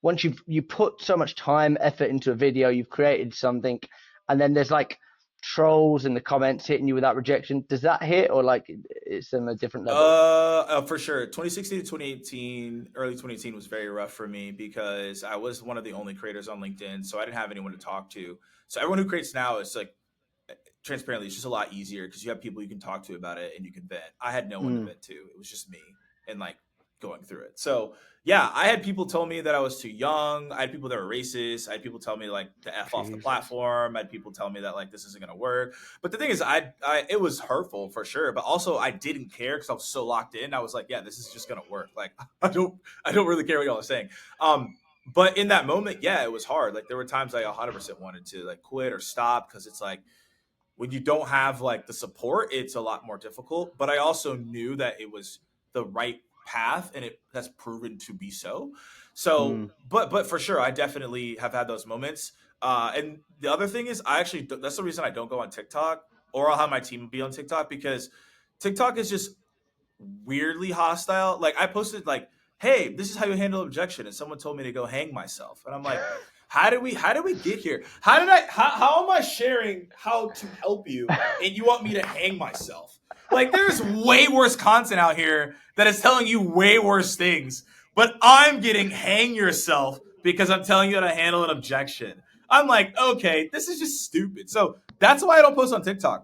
once you put so much time, effort into a video, you've created something, and then there's like trolls in the comments hitting you with that rejection. Does that hit, or like it's on a different level? For sure. 2016 to 2018, early 2018 was very rough for me because I was one of the only creators on LinkedIn, so I didn't have anyone to talk to. So everyone who creates now is like transparently, it's just a lot easier because you have people you can talk to about it and you can vent. I had no one to Mm, vent to. It was just me and like going through it. So yeah, I had people tell me that I was too young. I had people that were racist. I had people tell me like to F off the Jesus. platform. I had people tell me that like this isn't gonna work. But the thing is, I it was hurtful for sure. But also I didn't care because I was so locked in. I was like, yeah, this is just gonna work. Like I don't really care what y'all are saying. But in that moment, yeah, it was hard. Like there were times I 100% wanted to like quit or stop because it's like when you don't have like the support, it's a lot more difficult. But I also knew that it was the right path, and it has proven to be so. So, Mm, but for sure, I definitely have had those moments. And the other thing is, I actually that's the reason I don't go on TikTok, or I'll have my team be on TikTok because TikTok is just weirdly hostile. Like I posted like, "Hey, this is how you handle objection," and someone told me to go hang myself, and I'm like, how did we get here? How am I sharing how to help you, and you want me to hang myself? Like there's way worse content out here that is telling you way worse things, but I'm getting hang yourself because I'm telling you how to handle an objection. I'm like, okay, this is just stupid. So that's why I don't post on TikTok.